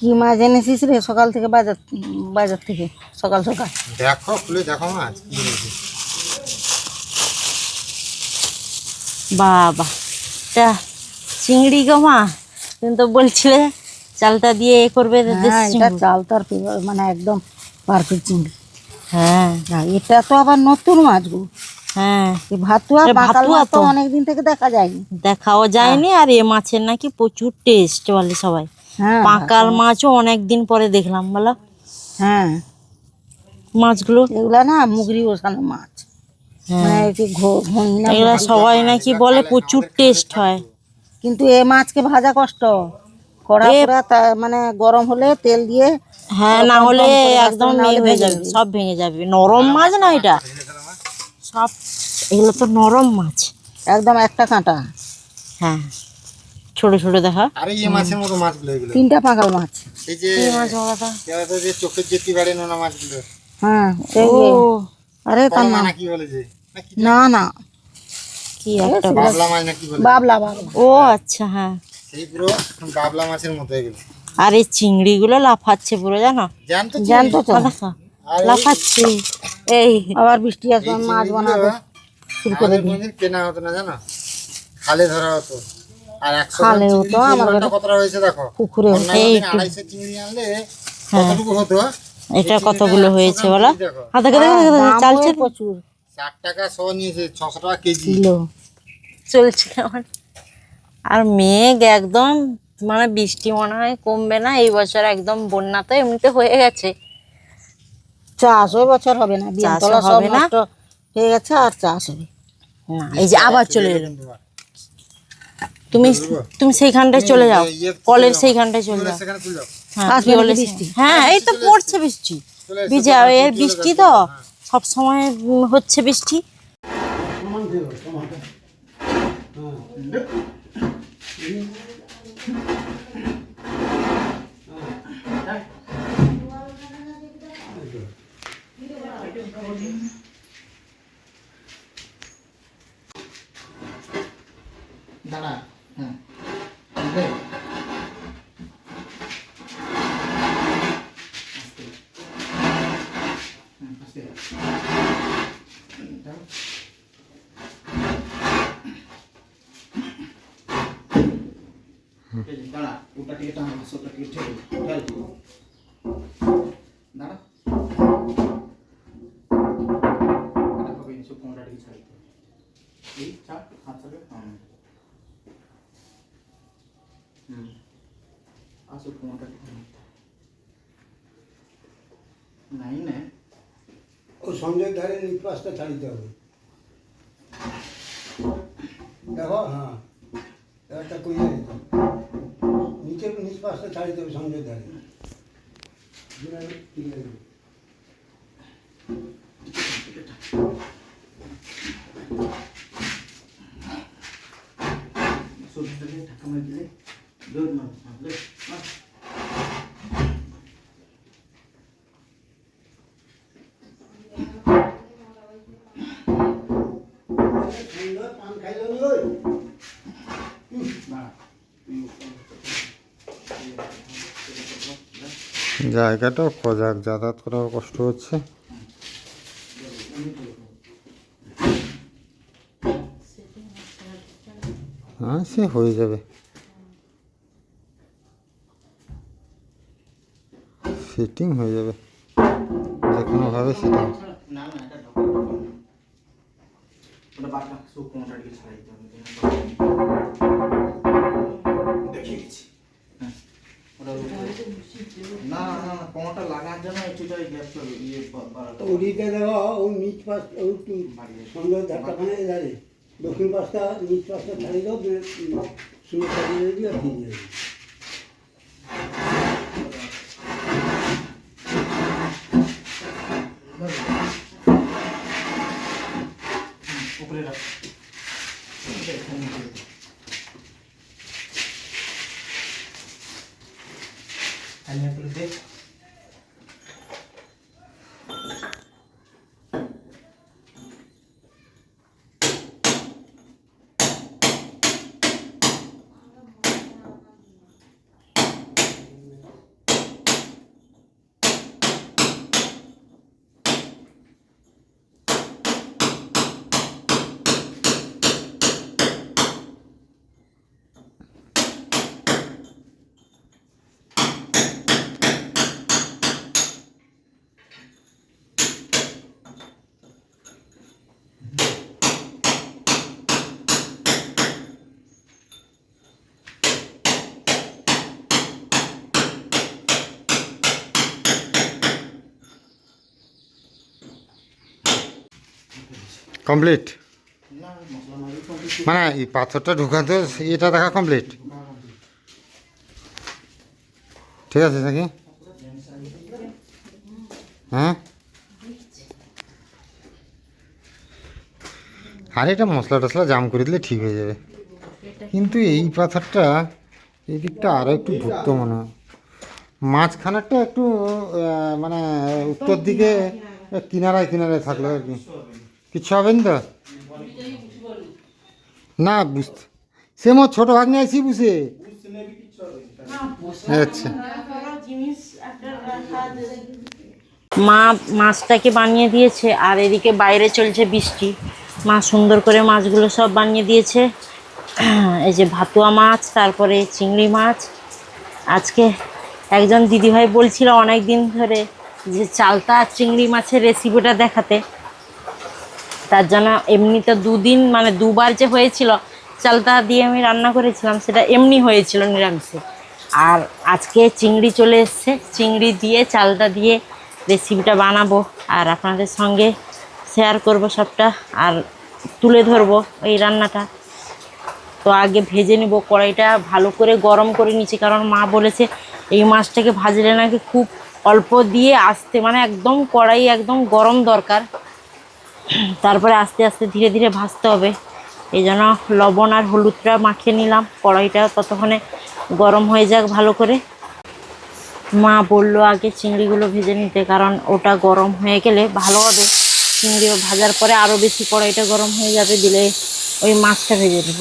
কি মাছ এনেছিস রে সকাল থেকে বাজার থেকে সকাল সকাল? দেখো খুলে দেখো মাছ কি এনেছি। বাবা তা চিংড়ি গো মা, তুমি তো বলছিলে চালটা দিয়ে এ করবে দেশি হ্যাঁ, এটা চিংড়ি। চাল তার মানে একদম পারফেক্ট চিংড়ি। হ্যাঁ হ্যাঁ, এটা তো আবার নতুন মাছ গো। হ্যাঁ, এই ভাতুয়া এটা বাঁকাল ভাতুয়া মাছ তো তো। অনেকদিন থেকে দেখা যায়নি। দেখাও যায়নি, আর এ মাছের নাকি প্রচুর টেস্ট বলে সবাই। হ্যাঁ পাঁকাল মাছও অনেক দিন পরে দেখলাম বলো হ্যাঁ, মাছগুলো। এগুলা না মুগরি বসানো মাছ, মানে হ্যাঁ, একটু ঘনি না এগুলা মুগরি। সবাই নাকি বলে প্রচুর টেস্ট হয়। কিন্তু এ মাছকে ভাজা কষ্ট, কড়া এ পুরা মানে গরম হলে তেল দিয়ে হ্যাঁ, না কম হলে কম করে ভাজতে একদম হবে, না এ হলে হয়ে ভেঙে যাবে, সব ভেঙে যাবে। নরম মাছ না এটা, সব এগুলো তো নরম মাছ একদম একটা কাঁটা। হ্যাঁ, ছোট ছোট দেখা। আরে এই মাছের মতো মাছগুলো এগুলো। তিনটা পাঁকাল মাছ। এই যে কি মাছ বাবাটা? এরা তো যে চোখের জেতি বাড়ে নোনা মাছগুলো। হ্যাঁ সেই ও যে, আরে তার কলমা নাম না কি বলে যে নাকি না না, কি একটা বাবলা মাছ না কি বলে। বাবলা বাবলা। ও আচ্ছা, হ্যাঁ। সেই পুরো বাবলা মাছের মতো এগুলো। আর এই চিংড়িগুলো লাফাচ্ছে পুরো, জানো? জানতো জানতো তো। দেখো লাফাচ্ছে। এই আবার বৃষ্টি আসবে মাছ বানাবে শুরু করে দিই। কোনদিন কেনা হতো না জানো, খালে ধরা হতো। আর 100 গ্রাম খালে চিংড়ি হতো, আমার পরিমাণটা ঘরে কতটা হয়েছে দেখো। পুকুরে হতো। অন্যান্য এই দিন একটু। 250 চিংড়ি আনলে কতটুকু হতো? এটা কতগুলো হয়েছে বলো? দেখো হাতে দেখো দেখো দেখো, দামও চালছে প্রচুর 60 টাকা শ নিয়েছে, 600 টাকা কেজি। কিলো। চলছে আমার। আর মেঘ একদম, মানে বৃষ্টি মনে হয় কমবে না এই বছর, একদম বন্যা তো এমনিতে হয়ে গেছে। চাষ ওই বছর হবে না, বিয়ানতলা সব হবে না। নষ্ট হয়ে গেছে, আর চাষ হবে না, এই যে আবার চলে এলো। তুমি তুমি সেইখানটায় চলে যাও, কলের সেইখানটায় চলে যাও। সেখানে তুলে দাও। হ্যাঁ, আসবে কি বলে নাকি বৃষ্টি? হ্যাঁ, এই তো পড়ছে বৃষ্টি। ভিজা এর বৃষ্টি তো সব সময় হচ্ছে বৃষ্টি। দাঁড়া, হ্যাঁ দাঁড়া, ওটা টিকে টান, ওটা টিকে ঠেলে দাঁড়া। এটা হবে নিচে, কোনটা টিকে ছাড়ি এই চাপ হাত ছাড়বে। আসো কোনটা টিকে নাই না, ও সঞ্জয় ধারে নিচ পাশটা ছাড়িতে হবে। দেখো, হ্যাঁ একটা কইয়া নিচের নিচ পাশটা ছাড়িতে হবে সঞ্জয় ধারে। ঠিক আছে, সবজিটাকে ঢাকা মেরে দিলে জোর না মারলে সঞ্জয় পান খাইল নি ওই? জায়গাটাও খোঁজাক, যাতায়াত করাও কষ্ট হচ্ছে। হ্যাঁ, সে হয়ে যাবে, ফিটিং হয়ে যাবে যে কোনোভাবে সেটিং। না না, এটা ওটা বাটা সব কোনটা টিকে ছাড়াই দিতে হবে। দেখিয়ে দিচ্ছি। হ্যাঁ, ওটা না না না, কোনটা লাগার জন্য একটুটা গ্যাপ চলবে, ইয়ে বাড়াতে হবে। ওদিকে দেখো, ও নিচ পাশ সঞ্জয় ধারটাখানে ধারে দক্ষিণ পাশটা নিচ পাশটা ছাড়িয়ে দাও, শুনে ছাড়িয়ে দিবি আর দিয়ে দিবি। উপরে রাখ। হেলমেট তুলে দে। কমপ্লিট না মশলা মারি কমপ্লিট। মানে এই পাথরটা ঢুকাতে এটা দেখা কমপ্লিট। ঠিক আছে নাকি? হ্যাঁ, আর এটা মশলা টশলা জাম করে দিলে ঠিক হয়ে যাবে। কিন্তু এই পাথরটা এই দিকটা আরও একটু ঢুকতো মনে হয়। মাঝখানেরটা একটু মানে উত্তর দিকে কিনারায় কিনারায় থাকলো আর কি। কিচ্ছু হবে না তো? না বুঝতে সে মোর ছোটো ভাগ্নে আছি বুঝে। আচ্ছা, মা মাছটাকে বানিয়ে দিয়েছে আর এদিকে বাইরে চলছে বৃষ্টি। মা সুন্দর করে মাছগুলো সব বানিয়ে দিয়েছে। এই যে ভাতুয়া মাছ, তারপরে চিংড়ি মাছ। আজকে একজন দিদিভাই বলছিল অনেক দিন ধরে যে চালতা আর চিংড়ি মাছের রেসিপিটা দেখাতে। তার জন্য এমনিতে দুদিন মানে দুবার যে হয়েছিল চালতা দিয়ে আমি রান্না করেছিলাম, সেটা এমনি হয়েছিল নিরামিষে। আর আজকে চিংড়ি চলে এসছে, চিংড়ি দিয়ে চালতা দিয়ে রেসিপিটা বানাবো আর আপনাদের সঙ্গে শেয়ার করব সবটা, আর তুলে ধরবো এই রান্নাটা। তো আগে ভেজে নেব, কড়াইটা ভালো করে গরম করে নিচ্ছি, কারণ মা বলেছে এই মাছটাকে ভাজলে নাকি খুব অল্প দিয়ে আস্তে, মানে একদম কড়াই একদম গরম দরকার, তারপরে আস্তে আস্তে ধীরে ধীরে ভাজতে হবে। এই জন্য লবণ আর হলুদটা মাখিয়ে নিলাম, কড়াইটা ততক্ষণে গরম হয়ে যাক ভালো করে। মা বললো আগে চিংড়িগুলো ভেজে নিতে, কারণ ওটা গরম হয়ে গেলে ভালো হবে। চিংড়ি ভাজার পরে আরও বেশি কড়াইটা গরম হয়ে যাবে, দিলে ওই মাছটা ভেজে নেব।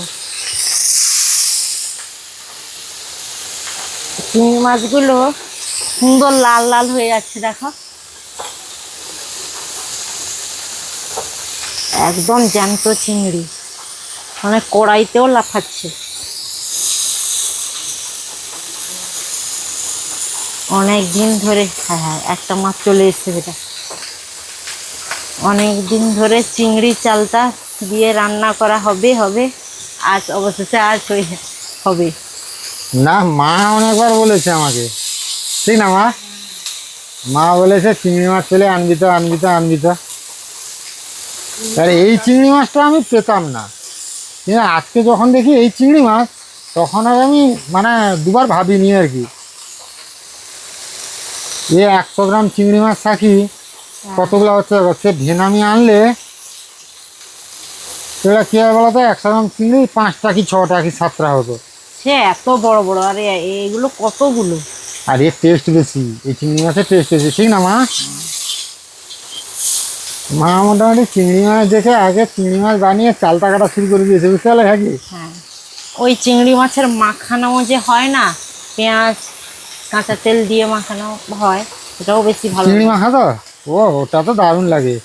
চিংড়ি মাছগুলো সুন্দর লাল লাল হয়ে যাচ্ছে দেখো, একদম জ্যান্ত চিংড়ি, মানে কড়াইতেও লাফাচ্ছে। অনেক দিন ধরে, হ্যাঁ একটা মাছ চলে এসছে, বেটা অনেক দিন ধরে চিংড়ি চালতা দিয়ে রান্না করা হবে আজ অবশেষে আজ হবে। না মা অনেকবার বলেছে আমাকে, ঠিক না মা? মা বলেছে চিংড়ি মাছ পেলে আনবি তো আনবি তো আনবি তো। আর এই চিংড়ি মাছটা আমি পেতাম না, কিন্তু আজকে যখন দেখি এই চিংড়ি মাছ, তখন আর আমি মানে দুবার ভাবিনি আর কি। এ 100 গ্রাম চিংড়ি মাছ থাকি কতগুলো হচ্ছে, সে ভেনামি আনলে সেটা কী হয় বলতো, 100 গ্রাম চিংড়ি 5টা কি 6টা কি 7টা হতো। সে এত বড় বড়, আরে এগুলো কতগুলো। আর এর টেস্ট বেশি, এই চিংড়ি মাছের টেস্ট বেশি, ঠিক না মা? মা মোটামুটি চিংড়ি মাছ দেখে আগে চিংড়ি মাছ বানিয়ে চালতা কাটা শুরু করে দিয়েছে, বুঝতে পারলে? হ্যাঁ কি? হ্যাঁ, ওই চিংড়ি মাছের মাখানো যে হয় না, পেঁয়াজ কাঁচা তেল দিয়ে মাখানো হয়, এটাও বেশি ভালো। চিংড়ি মাখা তো ওটা তো দারুণ লাগে।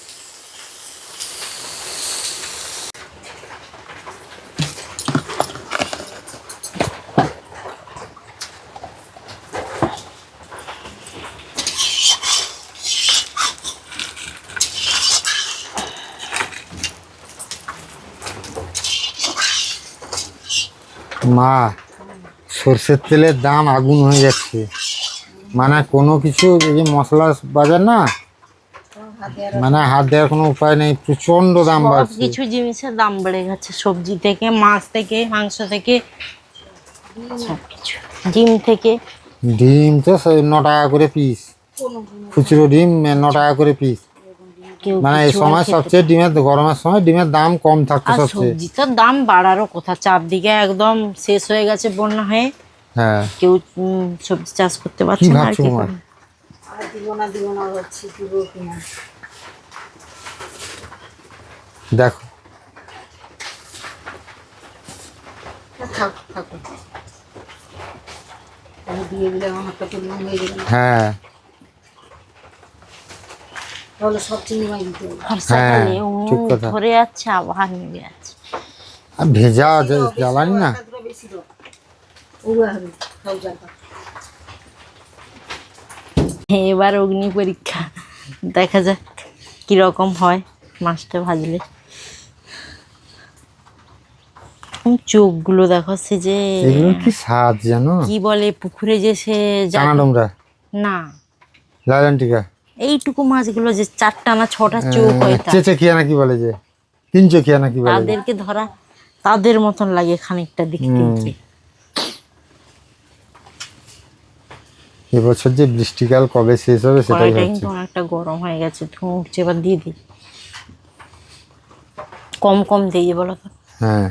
মা সর্ষের তেলের দাম আগুন হয়ে যাচ্ছে, মানে কোনো কিছু এই যে মশলা বাজার না, মানে হাত দেওয়ার কোনো উপায় নেই, প্রচন্ড দাম সব বাড়ছে। কিছু জিনিসের দাম বেড়ে গেছে, সবজি থেকে, মাছ থেকে, মাংস থেকে, সব কিছু, ডিম থেকে। ডিম তো 9 টাকা করে পিস, খুচরো ডিম 9 টাকা করে পিস। কেউ মানে এই কিছু আর সময় খেতে সবচেয়ে ডিমের, গরমের সময় ডিমের দাম কম থাকতো আর সবচেয়ে। সবজিটার দাম বাড়ারও কথা, চারদিকে একদম শেষ হয়ে গেছে বন্যা হয়ে, হ্যাঁ, কেউ সবজি চাষ করতে কি পারছে না। আর ভাবছো কি মা? করবে? আর দিব না হচ্ছে দিব কিনা। দেখো থাক থাকুক, আমি দিয়ে দিলে আমারটা পরিমাণ হয়ে যাবে, হ্যাঁ তাহলে সব চিংড়ি মাছ দিতে হবে। বর্ষাকালে ঠিক উনুন কথা। ধরে যাচ্ছে, আবহাওয়া নেমে যাচ্ছে। আর ভেজা জ্বালানি না, একটা দুটো বেশি দাও, ওগুলো হবে সব জায়গা। এবার অগ্নি পরীক্ষা, দেখা যাক কিরকম হয় মাছটা ভাজলে। চোখগুলো দেখো, সে যে এগুলো কি স্বাদ জানো? কি বলে পুকুরে যে সে চানা ডোমরা, না, লালন টিকা, এইটুকু মাছগুলো যে 4টা না 6টা চোখ হয় তার। চেচে কিয়া নাকি বলে যে, তিন চোখিয়া নাকি বলে? তাদেরকে ধরা তাদের মতন লাগে খানিকটা দেখতে। এবছর যে বৃষ্টিকাল কবে শেষ হবে সেটাই কড়াইটা ভাবছি। কিন্তু অনেকটা গরম হয়ে গেছে, ধোঁয়া উঠছে, এবার দিয়ে দিই। কম কম দিয়ে বলো তো। হ্যাঁ,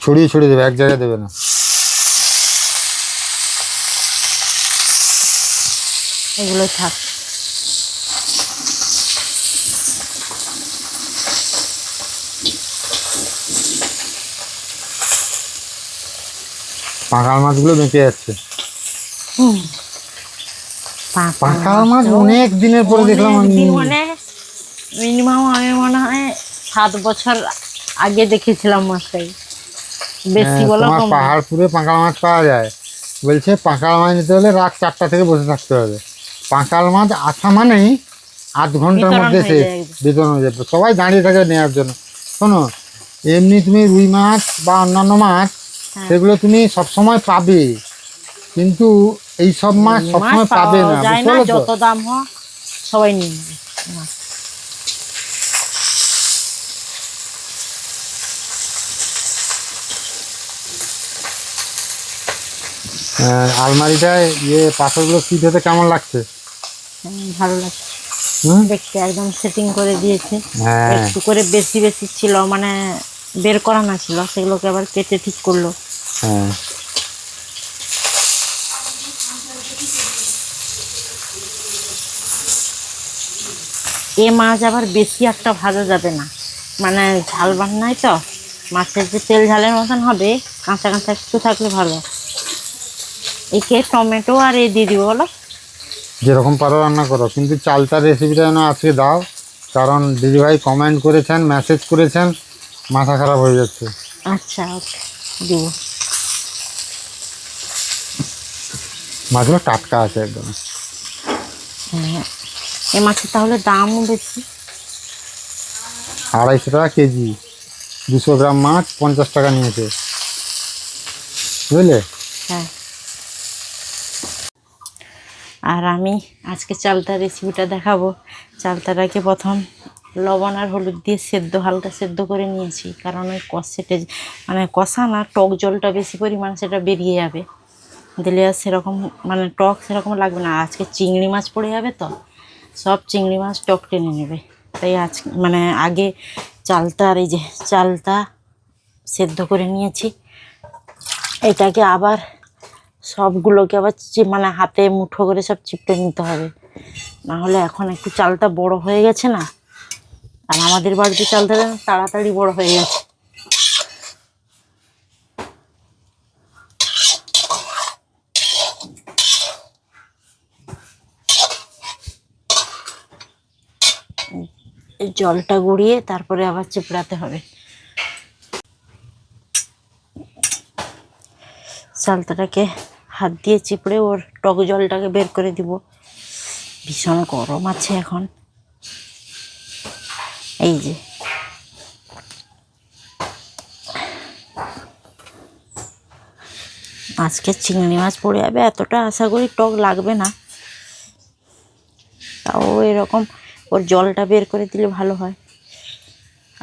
ছড়িয়ে ছড়িয়ে দেবে, এক জায়গায় দেবে না। এগুলো থাক। পাঁকাল মাছগুলো বেঁকে যাচ্ছে। পাঁকাল মাছ তো অনেক দিনের পরে দেখলাম আমি। অনেকদিন মানে মিনিমাম আমি মনে হয় 7 বছর আগে দেখেছিলাম মাছটাই, বেশি বলা তোমার কম। পাহাড়পুরে পাঁকাল মাছ পাওয়া যায়, বলছে পাঁকাল মাছ নিতে হলে রাত 4টা থেকে বসে থাকতে হবে। পাঁকাল মাছ আসা মানেই আধ ঘন্টার বিতরণ মধ্যে হয়ে শেষ, যায় একদম। বিতরণ হয়ে যাবে, সবাই দাঁড়িয়ে থাকে নেওয়ার জন্য। শোনো, এমনি তুমি রুই মাছ বা অন্যান্য মাছ সেগুলো তুমি সবসময় পাবে, কিন্তু এই সব মাছ মাছ সবসময় পাবে পাওয়া না, যায় বুঝতে না, পারছো? যত দাম হয় সবাই নিয়ে নেবে মাছ। আলমারিটায় পাথরগুলো ফিট হতে কেমন লাগছে? ভালো লাগছে হুম? দেখতে, একদম সেটিং করে দিয়েছে। হ্যাঁ। একটু করে বেশি বেশি ছিল, মানে বের করা না ছিল, সেগুলোকে আবার কেটে ঠিক করলো। হ্যাঁ, এ মাছ আবার বেশি একটা ভাজা যাবে না, মানে ঝাল বান্নায় তো মাছের যে তেল ঝালের মতন হবে, কাঁচা কাঁচা একটু থাকলে ভালো। একে টমেটো আর এ দিয়ে দিব বলো। যেরকম পারো রান্না করো, কিন্তু চালতার রেসিপিটা যেন আজকে দাও, কারণ দিদিভাই কমেন্ট করেছেন, মেসেজ করেছেন, মাথা খারাপ হয়ে যাচ্ছে। আচ্ছা, ওকে, দিব। মাছগুলো টাটকা আছে একদম। হ্যাঁ, এ মাছের তাহলে দামও বেশি। 250 টাকা কেজি, 200 গ্রাম মাছ 50 টাকা নিয়েছে, বুঝলে? হ্যাঁ। আর আমি আজকে চালতার রেসিপিটা দেখাবো। চালতাটাকে প্রথম লবণ আর হলুদ দিয়ে হালকা সেদ্ধ করে নিয়েছি, কারণ ওই মানে কষা না, টক জলটা বেশি পরিমাণ সেটা বেরিয়ে যাবে, দিলে আর সেরকম মানে টক সেরকম লাগবে না। আজকে চিংড়ি মাছ পড়ে যাবে তো, সব চিংড়ি মাছ টক টেনে নেবে, তাই মানে আগে চালতা সেদ্ধ করে নিয়েছি। এটাকে আবার সবগুলোকে আবার মানে হাতে মুঠো করে সব চিপটে নিতে হবে, না হলে এখন একটু চালটা বড় হয়ে গেছে না, আর আমাদের বাড়িতে চালটা তাড়াতাড়ি বড় হয়ে গেছে। এই জলটা গড়িয়ে তারপরে আবার চিপড়াতে হবে। চালতাটাকে হাত দিয়ে চিপড়ে ওর টক জলটাকে বের করে দিব। ভীষণ গরম আছে এখন। এই যে আজকে চিংড়ি মাছ পড়ে যাবে, এতটা আশা করি টক লাগবে না, তাও এরকম ওর জলটা বের করে দিলে ভালো হয়।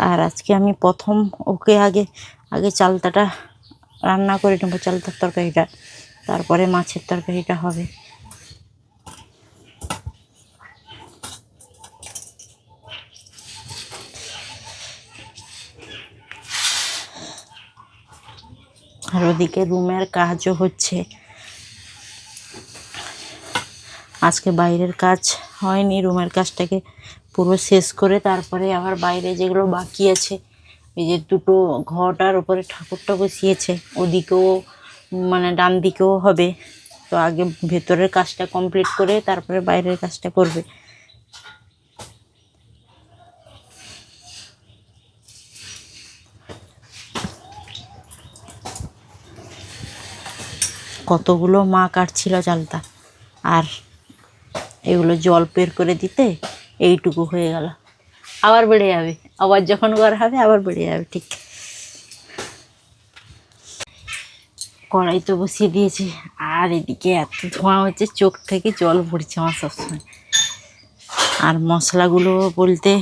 আর আজকে আমি প্রথম ওকে আগে চালতাটা রান্না করে নেবো, চালতার তরকারিটা, তারপরে মাছের তরকারিটা হবে। আর ওদিকে রুমের কাজও হচ্ছে, আজকে বাইরের কাজ হয়নি, রুমের কাজটাকে পুরো শেষ করে তারপরে আবার বাইরে যেগুলো বাকি আছে, এই যে দুটো ঘরটার উপরে ঠাকুরটা বসিয়েছে, ওদিকেও মানে ডান দিকেও হবে, তো আগে ভেতরের কাজটা কমপ্লিট করে তারপরে বাইরের কাজটা করবে। কতগুলো মা কাটছিল চালটা, আর এগুলো জল বের করে দিতে এইটুকু হয়ে গেল, আবার বেড়ে যাবে, আবার যখন করা হবে আবার বেড়ে যাবে। ঠিক কড়াই তো বসিয়ে দিয়েছি, আর এদিকে এত ধোঁয়া হচ্ছে, চোখ থেকে জল পড়ছে আমার সবসময়। আর মশলাগুলো বলতে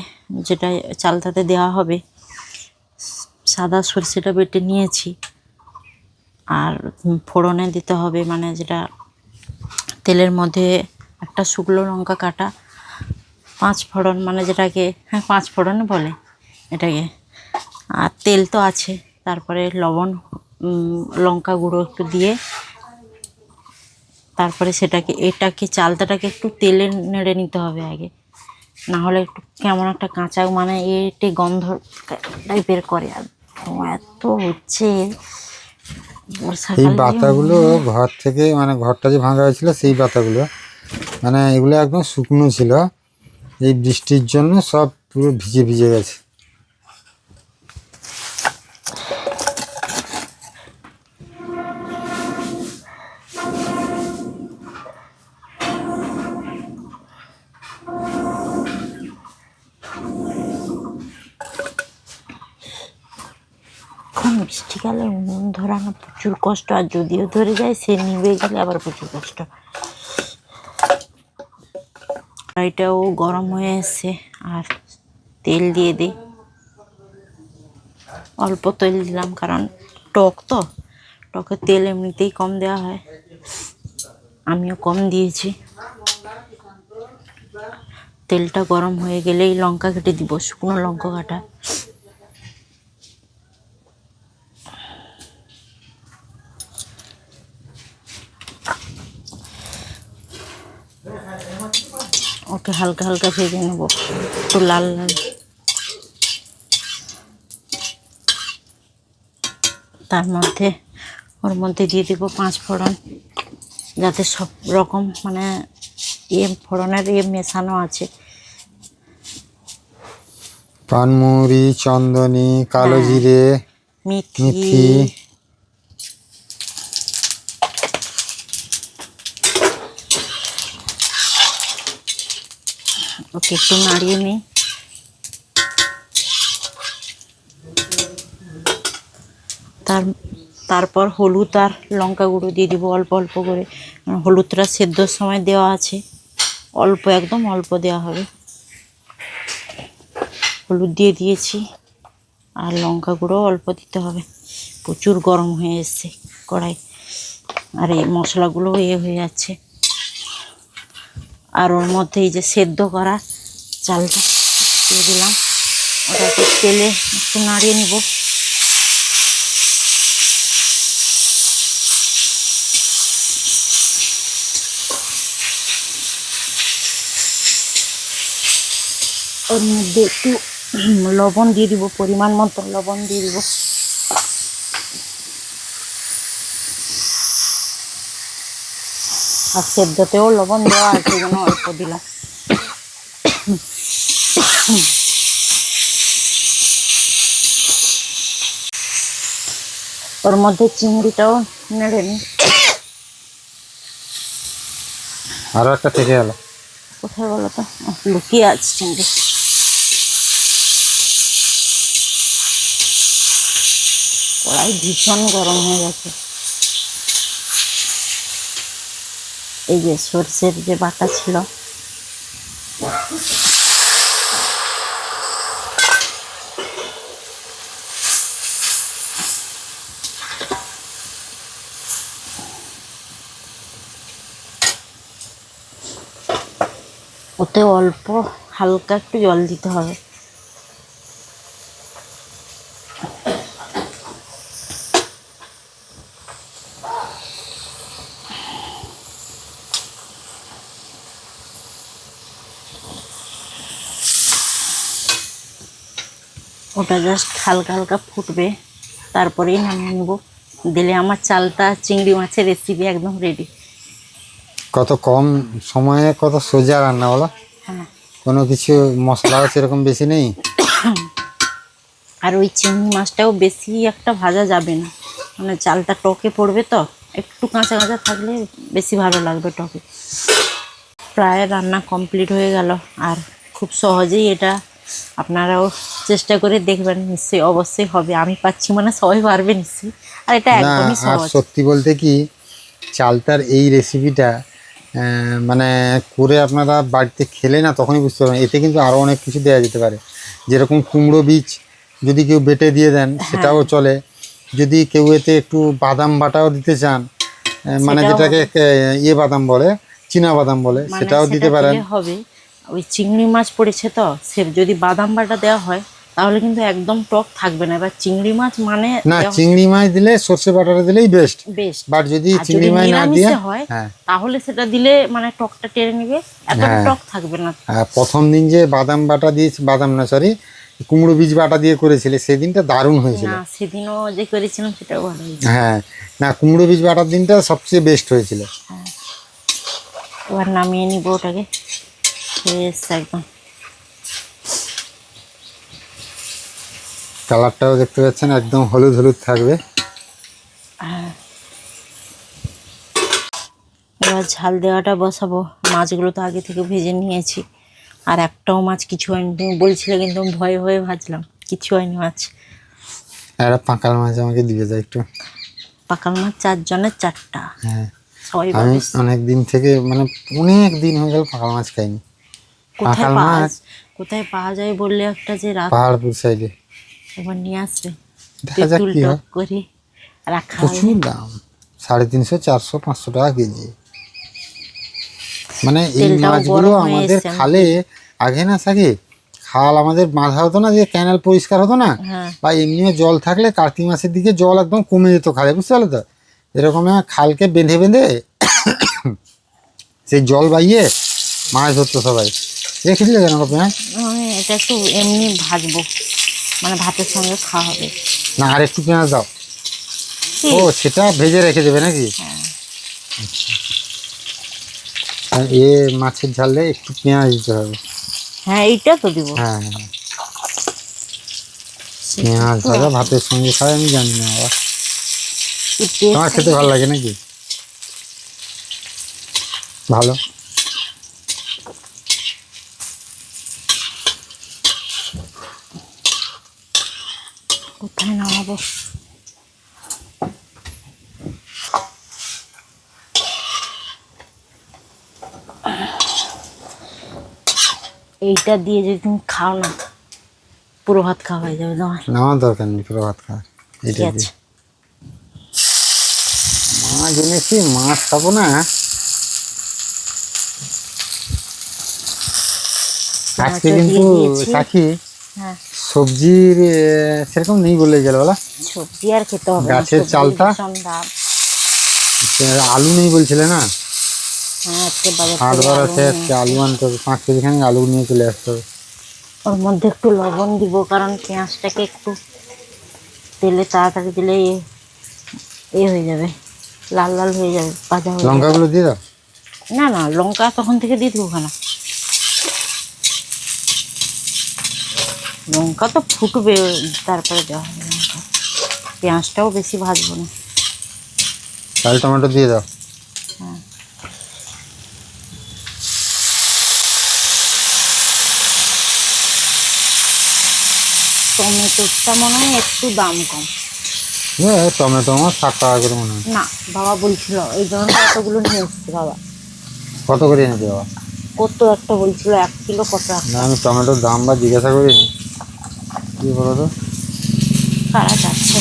যেটা চালতাতে দেওয়া হবে সাদা সর্ষেটা বেটে নিয়েছি, আর ফোড়নে দিতে হবে, মানে যেটা তেলের মধ্যে একটা শুকনো লঙ্কা কাটা, 5 ফোড়ন মানে যেটাকে 5 ফোড়ন বলে এটাকে, আর তেল তো আছে, তারপরে লবণ, লঙ্কা গুঁড়ো একটু দিয়ে তারপরে এটাকে চালতাটাকে একটু তেলে নেড়ে নিতে হবে আগে, না হলে একটু কেমন একটা কাঁচা মানে এটে গন্ধ টাইপের করে। আর এত হচ্ছে এই বর্ষাকালে বাতাগুলো ঘর থেকে, মানে ঘরটা যে ভাঙা হয়েছিল সেই বাতাগুলো, মানে এগুলো একদম শুকনো ছিল, এই বৃষ্টির জন্য সব পুরো ভিজে ভিজে গেছে। এখন বৃষ্টিকালে উনুন ধরানো প্রচুর কষ্ট, আর যদিও ধরে যায় সে নিভে গেলে আবার প্রচুর কষ্ট। কড়াইটাও গরম হয়ে এসছে, আর তেল দিয়ে দিই, অল্প তেল দিলাম কারণ টক তো, টকে তেল এমনিতেই কম দেওয়া হয়, আমিও কম দিয়েছি। তেলটা গরম হয়ে গেলেই লঙ্কা কেটে দিব, শুকনো লঙ্কা কাটা। ওকে হালকা হালকা ভেজে নেব, একটু লাল লাল। ওর মধ্যে দিয়ে দিব 5 ফোড়ন, যাতে সব রকম মানে ফোড়নের মেশানো আছে। পানমুড়ি, চন্দনী, কালো হ্যাঁ। জিরে, মেথি, মেথি, ওকে একটু নাড়িয়ে নিই। তারপর হলুদ আর লঙ্কা গুঁড়ো দিয়ে দিব অল্প অল্প করে, হলুদটা সেদ্ধর সময় দেওয়া আছে, অল্প একদম অল্প দেওয়া হবে। হলুদ দিয়ে দিয়েছি, আর লঙ্কা গুঁড়ো অল্প দিতে হবে। প্রচুর গরম হয়ে এসছে কড়াই, আর এই মশলাগুলো হয়ে যাচ্ছে। আর ওর মধ্যে এই যে সেদ্ধ করা চালটা দিয়ে দিলাম, ওটাকে তেলে একটু নাড়িয়ে নিব। ওর মধ্যে একটু লবণ দিয়ে দিব, পরিমাণ মতো লবণ দিয়ে দিব। আর সেদ্ধতেও লবণ দেওয়া আছে, যেন অল্প দিলাম। ওর মধ্যে চিংড়িটাও নেড়ে নিই। আরো একটা থেকে গেল। কোথায় বলো তো, লুকিয়ে আছে চিংড়ি। কড়াই ভীষণ গরম হয়ে গেছে। এই যে সর্ষের যে বাটা ছিল, ওতে অল্প হালকা একটু জল দিতে হবে। ওটা জাস্ট হালকা হালকা ফুটবে, তারপরেই নামিয়ে নেব। দিলে আমার চালতা চিংড়ি মাছের রেসিপি একদম রেডি। কত কম সময়ে কত সোজা রান্না, বলো। হ্যাঁ, কোনো কিছু মশলাও সেরকম বেশি নেই। আর ওই চিংড়ি মাছটাও বেশি একটা ভাজা যাবে না, মানে চালটা টকে পড়বে তো, একটু কাঁচা কাঁচা থাকলে বেশি ভালো লাগবে টকে। প্রায় রান্না কমপ্লিট হয়ে গেল, আর খুব সহজেই এটা আপনারাও চেষ্টা করে দেখবেন, নিশ্চয়ই অবশ্যই হবে। আমি পাচ্ছি মানে সবাই পারবে নিশ্চয়ই, আর এটা না, একদমই আর সহজ। সত্যি বলতে কি, চালতার এই রেসিপিটা মানে করে আপনারা বাড়িতে খেলে না তখনই বুঝতে পারবেন, এতে কিন্তু আরও অনেক কিছু দেওয়া যেতে পারে। যেরকম কুমড়ো বীজ যদি কেউ বেটে দিয়ে দেন সেটাও চলে, যদি কেউ এতে একটু বাদাম বাটাও দিতে চান, মানে সেটাও যেটাকে ইয়ে বাদাম বলে, চীনা বাদাম বলে, মানে সেটাও দিতে সেটা পারেন। দিলে হবে। ওই চিংড়ি মাছ পড়েছে তো, সে যদি বাদাম বাটা দেওয়া হয় তাহলে কিন্তু একদম টক থাকবে না। এবার চিংড়ি মাছ মানে না, চিংড়ি মাছ দিলে সর্ষে বাটাটা দিলেই বেস্ট। বেস্ট। বাট যদি আর চিংড়ি যদি মাছ না দিয়ে, নিরামিষে হয় হ্যাঁ তাহলে সেটা দিলে মানে টকটা টেনে নেবে, এতটা হ্যাঁ। টক থাকবে না। প্রথম দিন যে বাদাম বাটা দিয়ে, বাদাম না সরি, কুমড়ো বীজ বাটা দিয়ে করেছিলে সেদিনটা দারুণ হয়েছিল। না, সেদিনও যে করেছিলাম সেটাও ভালো হয়েছে। হ্যাঁ, না কুমড়ো বীজ বাটার দিনটা সবচেয়ে বেস্ট হয়েছিল। এবার নামিয়ে নিব ওটাকে, বেশ একদম। কালারটাও দেখতে পাচ্ছেন একদম হলুদ হলুদ থাকবে। এবার ঝাল দেওয়াটা বসাবো। মাছগুলো তো আগে থেকে ভেজে নিয়েছি, আর একটাও মাছ কিছু হয়নি। তুমি বলছিলে কিন্তু আমি ভয়ে ভয়ে ভাজলাম, কিছু হয়নি মাছ। একটা পাঁকাল মাছ আমাকে দিয়ে যায় একটু। পাকাল মাছ 4 জনের 4টা। হ্যাঁ, সবাই আমি বলে, অনেক দিন থেকে, মানে অনেক দিন হয়ে গেল পাঁকাল মাছ খাইনি। পাকাল মাছ কোথায় পাওয়া যায় বললে একটা যে রাত পাহাড়পুর সাইডে। এবার নিয়ে আসবে, দেখা যাক তেঁতুল কি হয়। টক করে রাখা হবে। প্রচুর দাম, 350, 400, 500 টাকা কেজি। মানে এই তেলটাও মাছগুলো গরম হয়ে আমাদের এসছে। খালে আগে না থাকে, খাল আমাদের বাঁধা হতো না, যে ক্যানাল পরিষ্কার হতো না, হ্যাঁ, বা এমনিও জল থাকলে কার্তিক মাসের দিকে জল একদম কমে যেত খালে, বুঝতে পারলে তো। এরকম খালকে বেঁধে বেঁধে সেই জল বাইয়ে মাছ ধরতো সবাই। রেখেছিলে কেন পেঁয়াজ? আমি এটা একটু এমনি ভাজবো, মানে ভাতের সঙ্গে খাওয়া হবে। না, আর একটু পেঁয়াজ দাও। ও, সেটা ভেজে রেখে দেবে নাকি? আর এ মাছের ঝালে একটু পেঁয়াজ দিতে হবে। হ্যাঁ, এইটা তো দিব। হ্যাঁ হ্যাঁ, পেঁয়াজ ভাজা ভাতের সঙ্গে খাই আমি জানি না বাবা। তোমার খেতে ভালো লাগে নাকি? ভালো। কোথায় নামাবো? এইটা দিয়ে যদি তুমি খাও না, পুরো ভাত খাওয়া হয়ে যাবে তোমার। নেওয়ার দরকার নেই পুরো ভাত খাওয়ার। ঠিক এইটা আছে। দিয়ে মাছ এনেছি, মাছ খাবো না। আজকে মাছও কিন্তু দিয়ে দিয়েছি। সাক্ষী, হ্যাঁ, সবজির সেরকম নেই বলে গেল বলা। সবজি আর খেতে হবে না, গাছের সবজির চালটা? ভীষণ দাম। আলু নেই বলছিলে না? হ্যাঁ, আজকে বাজার হাট থেকে বার আলু আছে, নিয়ে আজকে আলু আনতে হবে। 5 কেজি খানি আলু নিয়ে চলে আসতে হবে। ওর মধ্যে একটু লবণ দিব, কারণ পেঁয়াজটাকে একটু তেলে তাড়াতাড়ি দিলে এ হয়ে যাবে, লাল লাল হয়ে যাবে, ভাজা হয়ে যাবে। লঙ্কাগুলো দিয়ে দাও। না না, লঙ্কা তখন থেকে দিয়ে দেবো কেন? লঙ্কা তো ফুটবে, তারপরে দেওয়া হবে লঙ্কা। পেঁয়াজটাও বেশি ভাজবো না। তাহলে টমেটো দিয়ে দাও। টমেটোটা মনে হয় একটু দাম কম। টমেটো আমার 7 টাকা করে মনে হয়। না, বাবা বলছিল এই জন্য এতগুলো নিয়ে এসছে বাবা। কত করে এনেছে বাবা? কত একটা বলছিল, 1 কিলো কত একটা। না, আমি টমেটোর দাম বা জিজ্ঞাসা করিনি। কি বলো তো? কারা যাচ্ছে?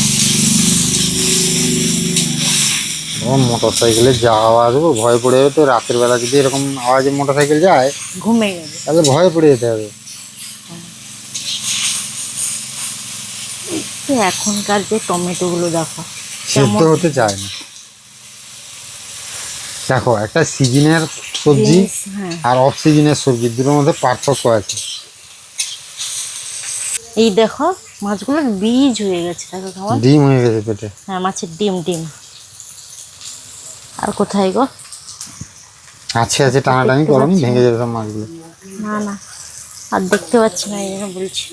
ও মোটর সাইকেলে যা আওয়াজ, ও ভয় পড়ে যাবে তো। রাতের বেলা যদি এরকম আওয়াজে মোটর সাইকেল যায় ঘুমে যাবে। তাহলে ভয় পড়ে যেতে হবে। তো এখনকার যে টমেটোগুলো দেখো সেদ্ধ হতে চায় না। দেখো, একটা সিজনের সবজি হ্যাঁ, আর অফ সিজনের সবজি দুটোর মধ্যে পার্থক্য আছে। এই দেখো মাছগুলোর বীজ হয়ে গেছে, দেখো কেমন। ডিম হয়ে গেছে পেটে। হ্যাঁ, মাছের ডিম ডিম। আর কোথায় গো? আছে আছে, টানাটানি করনি, ভেঙে যাবে সব মাছগুলো। না না, আর দেখতে পাচ্ছি না, এই জন্য বলছি।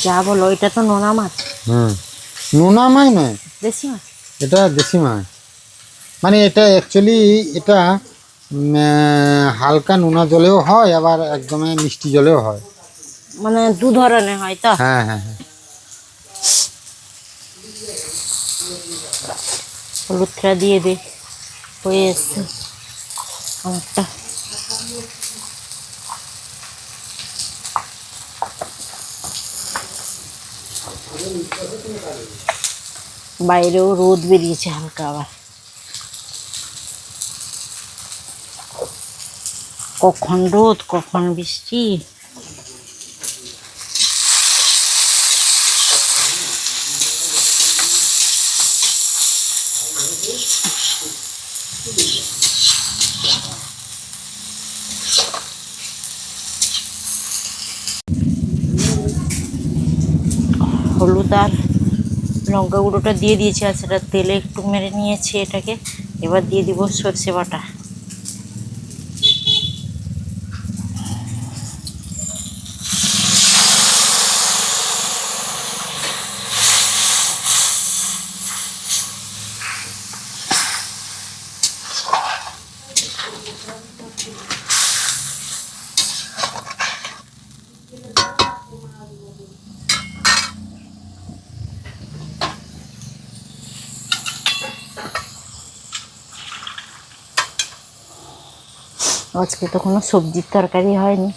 যা বলো, এটা তো নোনা মাছ। নোনা মাছ নয়, দেশি মাছ। এটা দেশি মাছ। মানে এটা অ্যাকচুয়ালি এটা হালকা নোনা জলেও হয়, আবার একদমই মিষ্টি জলেও হয়। মানে 2 ধরনের হয় তো। হ্যাঁ হ্যাঁ হ্যাঁ। হলুদটা দিয়ে দে, হয়ে এসছে। আমারটা বাইরেও রোদ বেরিয়েছে হালকা, আবার কখন রোদ কখন বৃষ্টি। হলুদ আর লঙ্কা গুঁড়োটা দিয়ে দিয়েছি, আর সেটা তেলে একটু মেরে নিয়েছি এটাকে। এবার দিয়ে দিব সর্ষে বাটা। আজকে তো কোনো সবজির তরকারি হয়নি,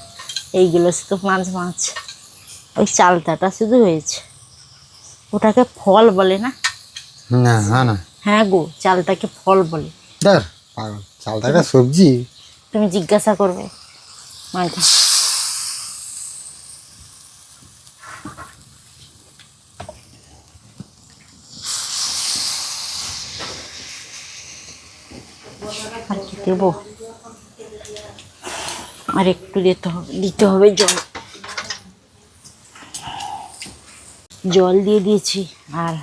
এইগুলো শুধু মাছ মাছ। ওই চালতাটা শুধু হয়েছে, ওটাকে ফল বলে না? না না, হ্যাঁ গো, চালটাকে ফল বলে। ধর পাগল, চালটা একটা সবজি। তুমি জিজ্ঞাসা করবে মাকে। আর কি দেবো? আর একটু দিতে হবে জল। জল দিয়ে দিয়েছি, আর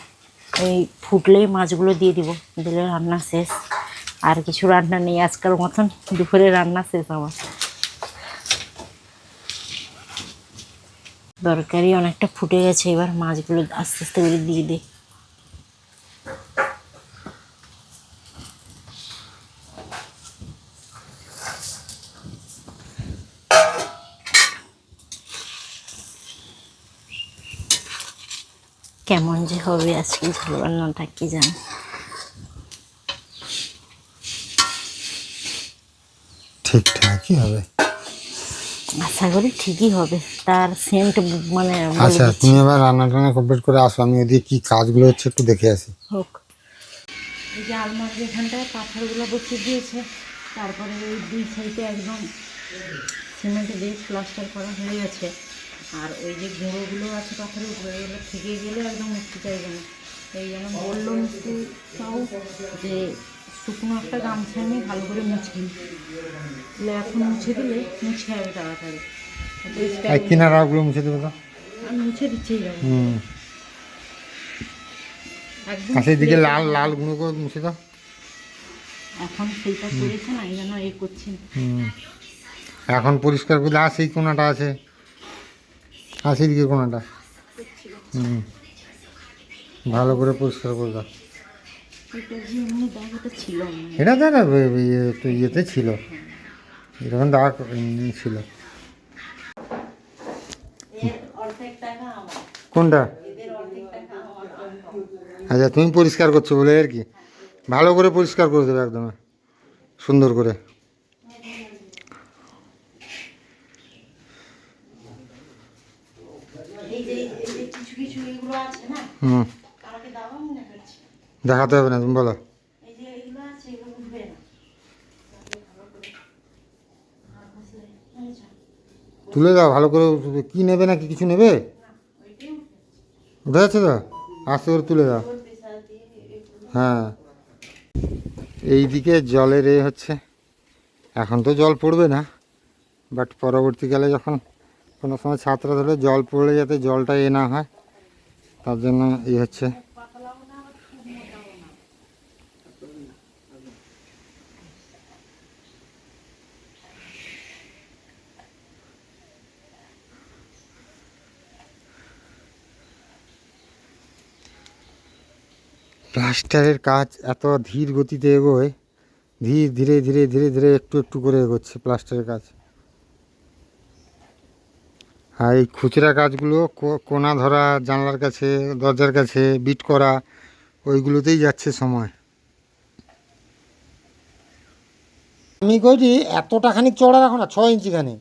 এই ফুটলেই মাছগুলো দিয়ে দিব, দিলে রান্না শেষ। আর কিছু রান্না নেই আজকাল মতন, দুপুরে রান্না শেষ আমার। তরকারি অনেকটা ফুটে গেছে, এবার মাছগুলো আস্তে আস্তে করে দিয়ে দিই। কেমন যে হবে আজকে ঝোল রান্নাটা কি জানি। ঠিকঠাকই হবে, আশা করি ঠিকই হবে। তার সেন্ট মানে বলে আচ্ছা দিচ্ছি। তুমি এবার রান্না টান্না কমপ্লিট করে আসো, আমি ওদিকে কি কাজগুলো হচ্ছে একটু দেখে আসি। হোক। এই যে আলমারির এখানটায় পাথরগুলো বসিয়ে দিয়েছে, তারপরে ওই দুই সাইডে একদম সিমেন্ট দিয়ে প্লাস্টার করা হয়ে গেছে। আর ওই যে গুঁড়োগুলো আছে পাথরের উপরে, এগুলো থেকে গেলে একদম উঠতে চাইবে না। এই জন্য বললো মিস্ত্রি তাও যে শুকনো একটা গামছা নিয়ে ভালো করে মুছে নিই, তাহলে এখন মুছে দিলে মুছে যাবে তাড়াতাড়ি। আর কিনারা ওগুলো মুছে দেবো তো। আর মুছে দিচ্ছেই যাবে একদম। আর সেইদিকে লাল লাল গুঁড়ো করে মুছে দাও। এখন সেইটা করেছে না, এই জন্য এ করছি না। এখন পরিষ্কার করলে আর সেই কোনাটা আছে, আর সেইদিকে কোনাটা ভালো করে পরিষ্কার করে দাও। এটা যে এমনি দাগ, এটা ছিল না। এটা তো না তো ইয়েতে ছিল, এরকম দাগ এমনি ছিল। কোনটা? আচ্ছা তুমি পরিষ্কার করছো বলে আর কি, ভালো করে পরিষ্কার করে দেবে একদম সুন্দর করে। হুম, দেখাতে হবে না, তুমি বলো। তুলে দাও ভালো করে। কি নেবে নাকি কিছু নেবে? উঠে যাচ্ছে তো, আস্তে করে তুলে দাও। হ্যাঁ, এই দিকে জলের এ হচ্ছে, এখন তো জল পড়বে না, বাট পরবর্তীকালে যখন কোনো সময় ছাত্রা ধরে জল পড়লে যাতে জলটা এ না হয়, তার জন্য এই হচ্ছে। প্লাস্টারের কাজ এত ধীর গতিতে এগোয়, ধীরে ধীরে ধীরে ধীরে ধীরে একটু একটু করে এগোচ্ছে প্লাস্টারের কাজ। আর এই খুচরা কাজগুলো কোনা ধরা, জানলার কাছে, দরজার কাছে বিট করা, ওইগুলোতেই যাচ্ছে সময়। আমি কইছি এতটা খানিক চড়া রাখো না, 6 ইঞ্চি খানি।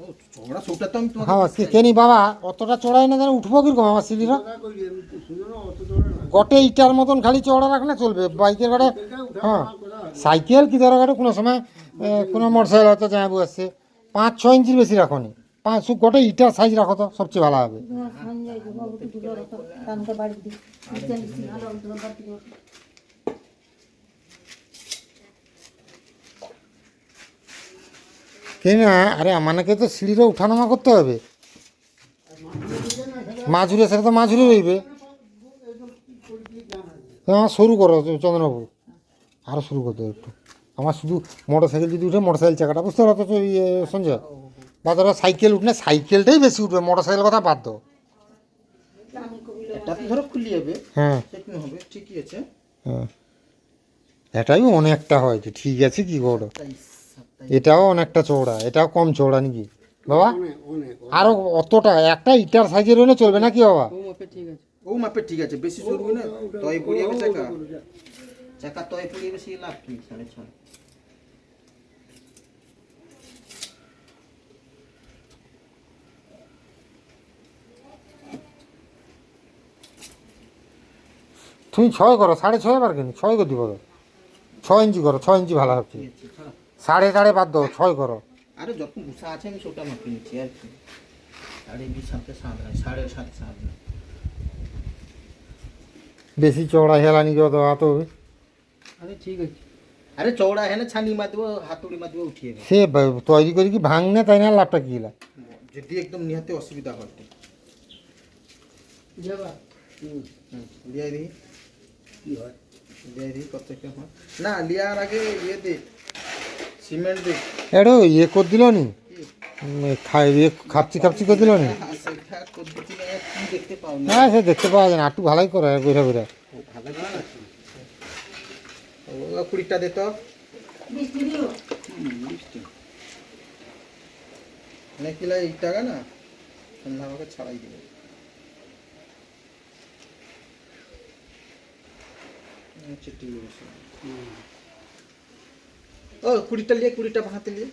ও চওড়া সৌটা তো আমি তোমাকে হ্যাঁ বলতে চাই। কেনি বাবা অতটা চড়াই না, যেন উঠবো কিরকম আমার সিঁড়িটা। গটে ইটার মতন খালি চওড়া রাখলে চলবে বাইকের গাড়ি। হ্যাঁ সাইকেল কি ধরো গাড়ি কোনো সময় কোনো মোটর সাইকেল হয়তো যাবো আসছে 5-6 ইঞ্চির বেশি রাখো নি, 5 গটে ইটার সাইজ রাখো তো সবচেয়ে ভালো হবে। কেন না, আরে আমাকে তো সিঁড়িটা উঠানামা করতে হবে, মাঝুরে সেটা তো মাঝুরে রইবে। হ্যাঁ শুরু করো চন্দ্রবাবু, আরও শুরু করতে হবে একটু। আমার শুধু মোটর সাইকেল যদি উঠে মোটর সাইকেল চাকাটা বুঝতে পারো তো সঞ্জয়, বা ধরো সাইকেল উঠলে সাইকেলটাই বেশি উঠবে, মোটর সাইকেল কথা বাদ দাও। এটা তো ধরো খুলি যাবে, হ্যাঁ সেরকম হবে, ঠিকই আছে। হ্যাঁ এটাই অনেকটা হয়েছে, ঠিক আছে কি করো। 27 এটাও অনেকটা চওড়া, এটাও কম চওড়া নাকি বাবা? আরও অতটা একটা ইটার সাইজের হলে চলবে না কি বাবা? ও মাপে ঠিক আছে, বেশি চড়বি না, তয় পড়ে যাবে চাকা, চাকা তয় পড়ে যাবে, সেই লাভ কি 6.5। তুমি 6 করো, 6.5 বার কেন 6 করে দিব, 6 ইঞ্চি করো, 6 ইঞ্চি ভালো হচ্ছে। ঠিক আছে, ছাড়া। 3.5 বাদ দাও, 6 করো। আরে যখন ভুষা আছে আমি সেটা মাপে নিচ্ছি আর কি। 2.5 সাথে 7 নয়, 7.5 নয়। বেশি চওড়া হেলানি যত হাত হবে আরে চওড়া হ্যাঁ ছানি মার দেবো, হাতুড়ি মার দেবো, উঠিয়ে দেবো। সে তৈরি করে কি ভাঙনে, তাই না লাভটা কি লা? যদি একদম নিহাতে অসুবিধা হয় তো। লিয়াই দিই, লিয়াই দিই কত কি হয় না, লিয়ার আগে ইয়ে দে, সিমেন্ট দে। এডো ইয়ে করে দিল নি, খাই ইয়ে খাপচি খাপচি করে দিল নি। সেটা পদ্ধতি না, কি দেখতে পাও না। হ্যাঁ সে দেখতে পাওয়া যায় না, একটু ভালোই করে বইরা বইরা। ও 20টা দে তো। নাকি লাই টাকা না, সন্ধ্যা আমাকে ছাড়াই দিবে। আচ্ছা ঠিক আছে। ও 20টা লিয়ে, 20টা ভাতে লিয়ে।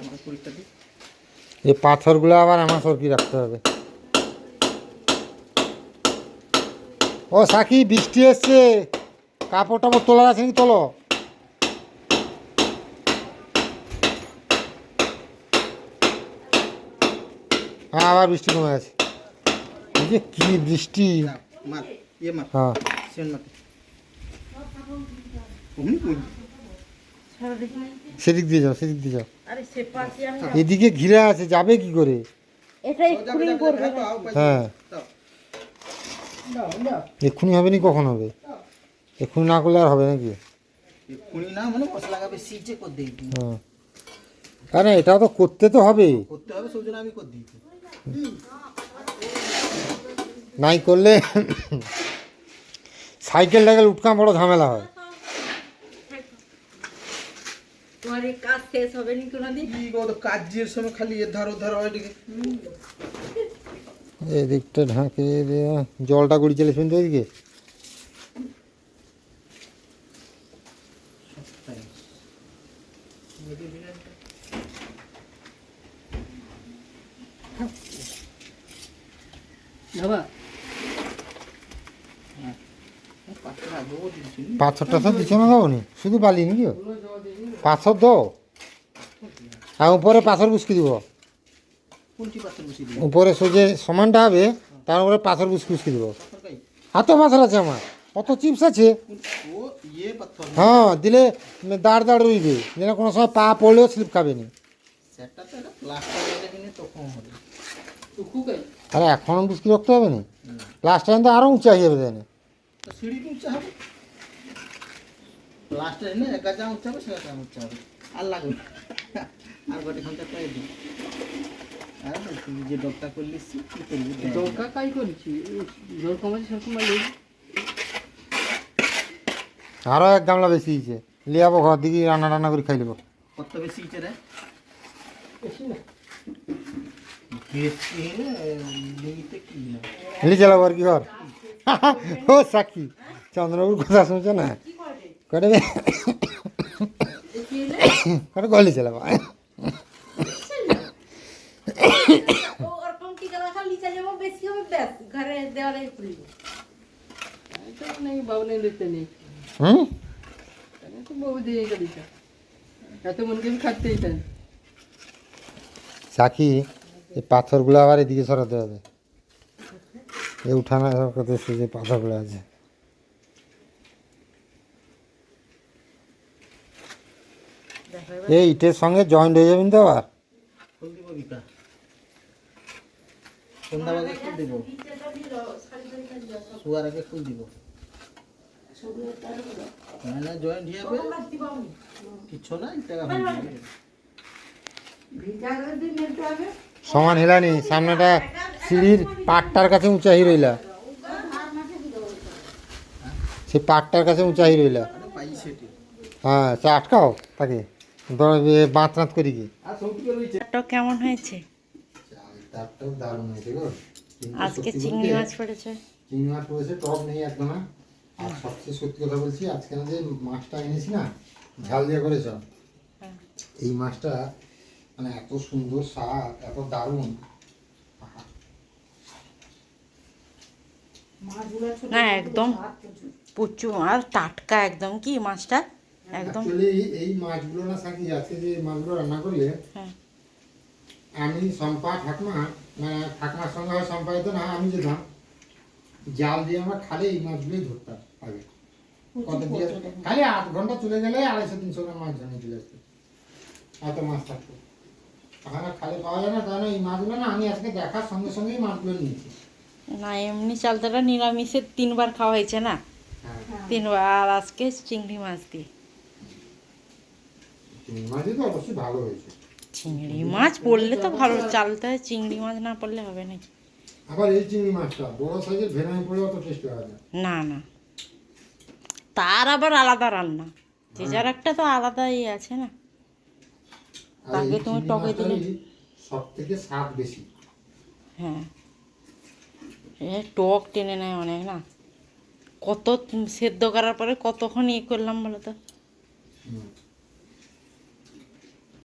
আমার 20টা দি। এই পাথরগুলো আবার আমার সরকি রাখতে হবে। ও সাকি বৃষ্টি এসছে, কাপড় টাপড় তোলার আছে নাকি তোলো। হ্যাঁ আবার বৃষ্টি কমে গেছে, এই যে কি বৃষ্টি। মার, ইয়ে মার, হ্যাঁ সিমেন্ট মার। অমনি কই? সেদিক দিয়ে যাও, সেদিক দিয়ে যাও, আরে সে পাশে আমি এদিকে ঘিরে আছে, যাবে কি করে? এটা এক্ষুনি করবে না। হ্যাঁ এক্ষুনি হবে নি, কখন হবে? এক্ষুনি না করলে আর হবে নাকি? খুনি না মানে মশলা লাগাবে, সিজে করে দেই। হ্যাঁ আরে এটাও তো করতে তো হবে, করতে হবে, সেই জন্য আমি করে দিই। নাই করলে সাইকেল টাইকেল উঠকা বড় ঝামেলা হয়। তোমার এই কাজ শেষ হবে নি কোনোদিন? কি গো, তো কাজের সময় খালি এধার ওধার হয় এদিকে। এদিকটা ঢাকে দেয়া, জলটা গড়ি চলে শুনতে ওইদিকে। পাথরটা তো দিচ্ছ না, দাও নি শুধু বালি নাকি? পাথর দাও, আর উপরে পাথর বুসকি দিব, কোনটি পাথর বসিয়ে দিই? উপরে সোজে সমানটা হবে, তার উপরে পাথর বুসকি দিব। হাতে পাথর আছে আমার, কত চিপস আছে। ও ইয়ে পাথর না, হ্যাঁ দিলে দাঁড় দাঁড় রইবে, যেন কোনো সময় পা পড়লেও স্লিপ খাবে না। সেটা তো এটা প্লাস্টার মেরে দিলে তখন হবে। আরে এখন বুসকি রাখতে হবে না, লাস্ট টাইম তো আরও উঁচা হয়ে যাবে তাই না? তো সিঁড়ি উঁচা হবে, প্লাস্টার এনে একা যা উঁচা হবে সেটা উঁচা হবে, আর লাগবে না। আর গোটে ঘন্টা পাই দিই। আর তুই যে ডকটা করলিস কি করবি? দরকার কাই করেছি জল কমাচ্ছি সেরকম লাগবে। আরও 1 গামলা বেশি হয়েছে, লিয়াবো ঘর দিকে রান্না টান্না করে খাই নেবো। কত বেশি ইচ্ছে রে? বেশি লিমিটে কি না? লি চালাবো আর কি ঘর। ও সাক্ষী চন্দ্রবাবুর কথা শুনছো না করে করে গলি চালাবো ওরকম টিকা রাখা নিচে যাবো বেশি হবে ব্যাস ঘরে দেওয়ালে খুলবো। এটা নেই বাবু নেই দেখতে নেই হুম তাহলে তো বাবু দিয়ে গাড়িটা এত মনকে আমি খাটতেই চাই সাকি এই পাথরগুলো আবার এদিকে সরাতে হবে, এই উঠানা করতে যে পাথরগুলো আছে। এই ইটের সঙ্গে জয়েন্ট হয়ে যাবেন তো আবার। ফুল দিব বিকা সন্ধ্যাবাদে ফুল দিব, শুয়ার আগে ফুল দিব, না জয়েন্ট হিয়াবে কিচ্ছু না টাকা সমান হেলানি, সামনেটা সিঁড়ির পাটটার কাছে উঁচাহি রইলা, সেই পাটটার কাছে উঁচাহি রইলা। পাই সেটি হ্যাঁ সে আটকাও তাকে বাঁত রাত করি কি। চারটা কেমন হয়েছে? চালটাও দারুণ হয়েছে গো। কিন্তু আজকে সত্যি চিংড়ি বলতে মাছ পড়েছে। চিংড়ি মাছ পড়েছে, টক নেই একদম। আর সবচেয়ে সত্যি কথা বলছি, আজকে না যে মাছটা এনেছি না ঝাল দিয়ে করেছ, এই মাছটা মানে এত সুন্দর স্বাদ, এত দারুণ। না একদম প্রচুর আর টাটকা একদম কি মাছটা একদম। অ্যাকচুয়ালি এই মাছগুলো না থাকি, আজকে যে মাছগুলো রান্না করলে হ্যাঁ আমি সম্পা ঠাকুমা, মানে ঠাকুমার সঙ্গে হয় সম্পাদিত না, আমি যেতাম জাল দিয়ে আমরা খালে এই মাছগুলোই ধরতাম আগে। কত দিয়ে খালি 8 ঘন্টা চলে গেলে 250-300 গ্রাম মাছ ধরে চলে আসতো, এত মাছ থাকতো। এখন আর খালে পাওয়া যায় না, তাই না এই মাছগুলো না আমি আজকে দেখার সঙ্গে সঙ্গেই মাছগুলো নিয়েছি। না এমনি চালতাটা নিরামিষে 3বার খাওয়া হয়েছে না, হ্যাঁ 3বার। আর আজকে চিংড়ি মাছ দিয়ে। চিংড়ি মাছই তো অবশ্যই ভালো হয়েছে। চিংড়ি মাছ পড়লে তো ভালো, চালতে হয়, চিংড়ি মাছ না পড়লে হবে না। আবার এই চিংড়ি মাছটা বড় সাইজের ভেনামি পড়ে অত টেস্ট হয় না। না না তার আবার আলাদা রান্না, যে যার একটা তো আলাদা ইয়ে আছে না। আর তাকে এই তুমি চিংড়ি টকে দিলে মাছটারই সব থেকে স্বাদ বেশি। হ্যাঁ এ টক টেনে নেয় অনেক না। কত সেদ্ধ করার পরে কতক্ষণ ইয়ে করলাম বলো তো। হুম।